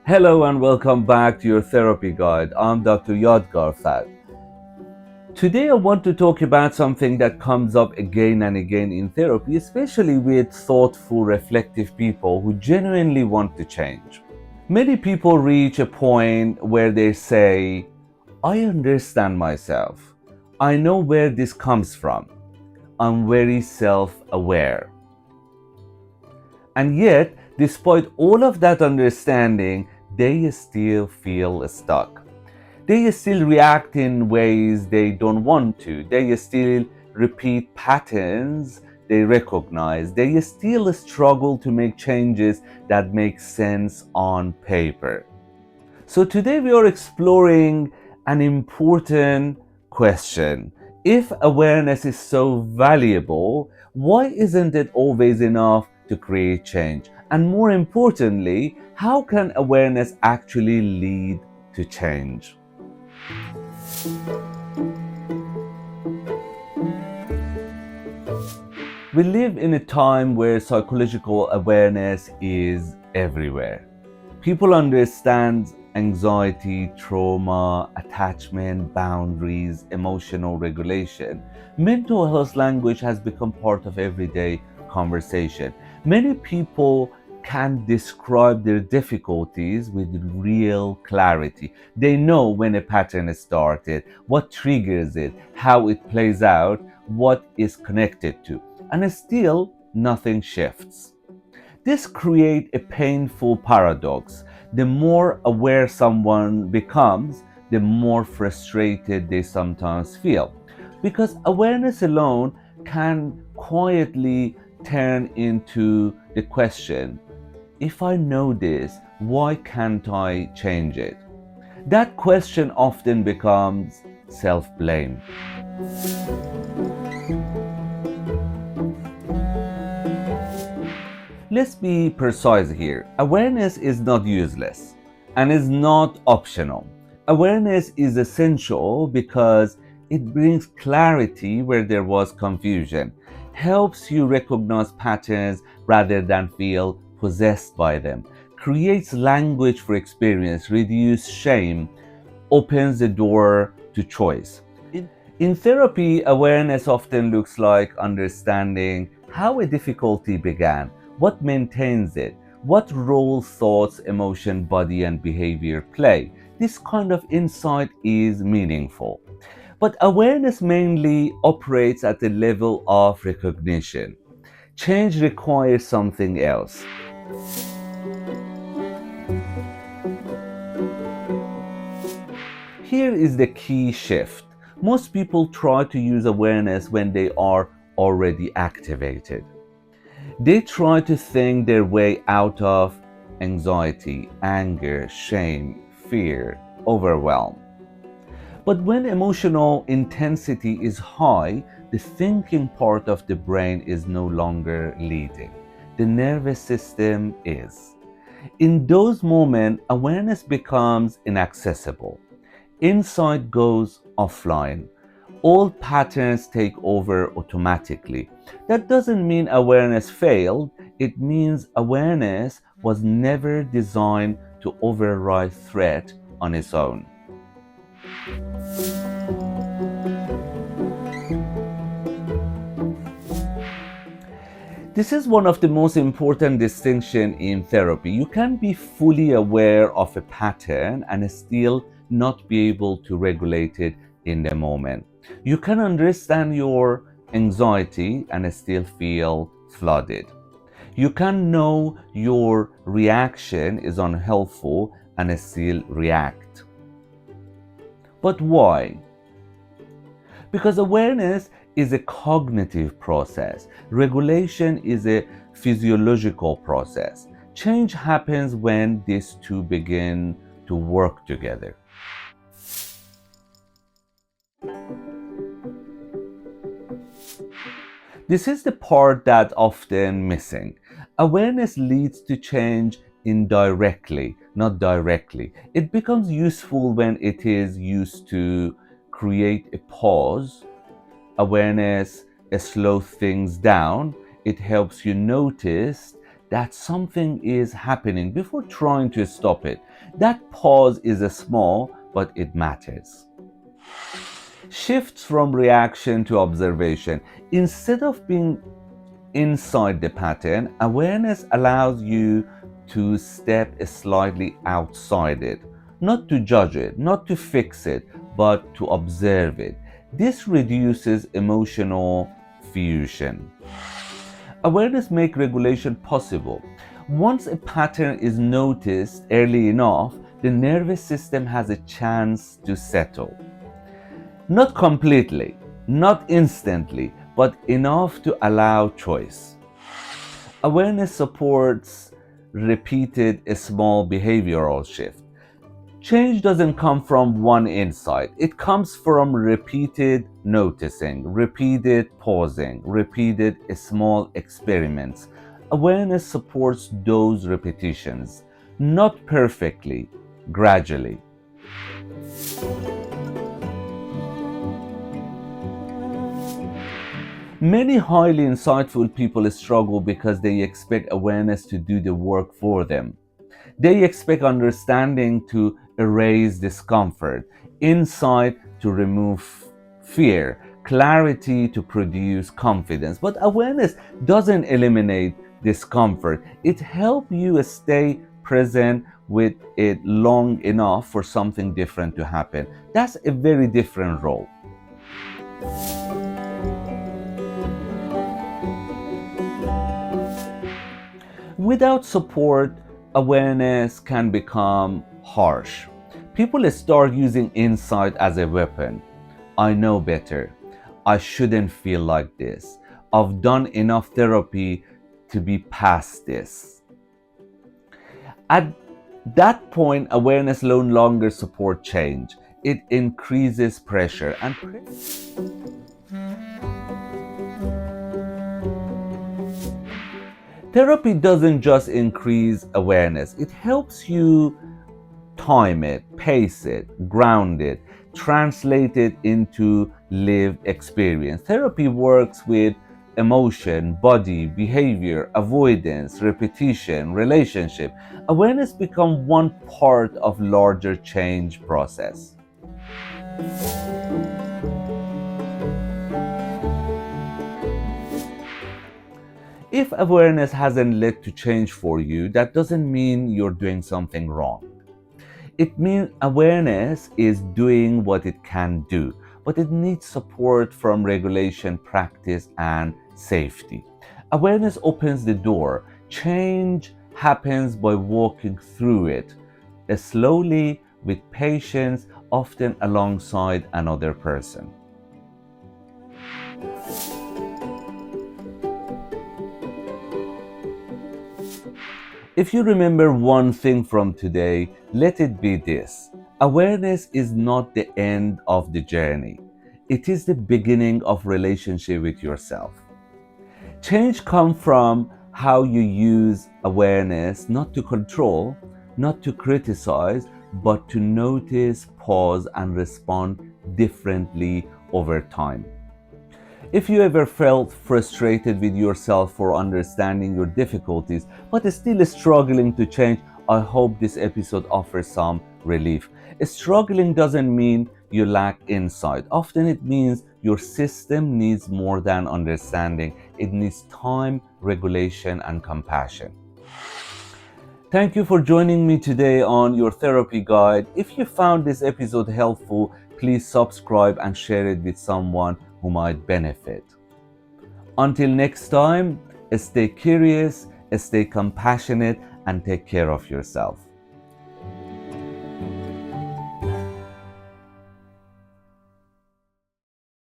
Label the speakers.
Speaker 1: Hello and welcome back to your therapy guide. I'm Dr. Yadegarfard. Today I want to talk about something that comes up again and again in therapy, especially with thoughtful, reflective people who genuinely want to change. Many people reach a point where they say, I understand myself. I know where this comes from. I'm very self-aware. And yet, despite all of that understanding, they still feel stuck. They still react in ways they don't want to. They still repeat patterns they recognize. They still struggle to make changes that make sense on paper. So today we are exploring an important question. If awareness is so valuable, why isn't it always enough to create change? And more importantly, how can awareness actually lead to change? We live in a time where psychological awareness is everywhere. People understand anxiety, trauma, attachment, boundaries, emotional regulation. Mental health language has become part of everyday conversation. Many people can describe their difficulties with real clarity. They know when a pattern started, what triggers it, how it plays out, what is connected to, and still nothing shifts. This creates a painful paradox. The more aware someone becomes, the more frustrated they sometimes feel. Because awareness alone can quietly turn into the question, if I know this, why can't I change it? That question often becomes self-blame. Let's be precise here. Awareness is not useless and is not optional. Awareness is essential because it brings clarity where there was confusion, helps you recognize patterns rather than feel possessed by them, creates language for experience, reduces shame, opens the door to choice. In therapy, awareness often looks like understanding how a difficulty began, what maintains it, what role thoughts, emotion, body, and behavior play. This kind of insight is meaningful. But awareness mainly operates at the level of recognition. Change requires something else. Here is the key shift. Most people try to use awareness when they are already activated. They try to think their way out of anxiety, anger, shame, fear, overwhelm. But when emotional intensity is high, the thinking part of the brain is no longer leading. The nervous system is. In those moments, awareness becomes inaccessible. Insight goes offline. All patterns take over automatically. That doesn't mean awareness failed, it means awareness was never designed to override threat on its own. This is one of the most important distinctions in therapy. You can be fully aware of a pattern and still not be able to regulate it in the moment. You can understand your anxiety and still feel flooded. You can know your reaction is unhelpful and still react. But why? Because awareness is a cognitive process. Regulation is a physiological process. Change happens when these two begin to work together. This is the part that's often missing. Awareness leads to change indirectly, not directly. It becomes useful when it is used to create a pause. Awareness slows things down. It helps you notice that something is happening before trying to stop it. That pause is a small, but it matters. Shifts from reaction to observation. Instead of being inside the pattern, awareness allows you to step slightly outside it, not to judge it, not to fix it, but to observe it. This reduces emotional fusion. Awareness makes regulation possible. Once a pattern is noticed early enough, the nervous system has a chance to settle. Not completely, not instantly, but enough to allow choice. Awareness supports repeated small behavioral shift. Change doesn't come from one insight. It comes from repeated noticing, repeated pausing, repeated small experiments. Awareness supports those repetitions, not perfectly, gradually. Many highly insightful people struggle because they expect awareness to do the work for them. They expect understanding to erase discomfort, insight to remove fear, clarity to produce confidence. But awareness doesn't eliminate discomfort. It helps you stay present with it long enough for something different to happen. That's a very different role. Without support, awareness can become harsh. People start using insight as a weapon. I know better. I shouldn't feel like this. I've done enough therapy to be past this. At that point, awareness no longer supports change. It increases pressure and therapy doesn't just increase awareness, it helps you time it, pace it, ground it, translate it into lived experience. Therapy works with emotion, body, behavior, avoidance, repetition, relationship. Awareness becomes one part of larger change process. If awareness hasn't led to change for you, that doesn't mean you're doing something wrong. It means awareness is doing what it can do, but it needs support from regulation, practice, and safety. Awareness opens the door. Change happens by walking through it, slowly, with patience, often alongside another person. If you remember one thing from today, let it be this. Awareness is not the end of the journey. It is the beginning of relationship with yourself. Change comes from how you use awareness, not to control, not to criticize, but to notice, pause, and respond differently over time. If you ever felt frustrated with yourself for understanding your difficulties but still struggling to change, I hope this episode offers some relief. Struggling doesn't mean you lack insight. Often it means your system needs more than understanding. It needs time, regulation, and compassion. Thank you for joining me today on your therapy guide. If you found this episode helpful, please subscribe and share it with someone who might benefit. Until next time, stay curious, stay compassionate, and take care of yourself.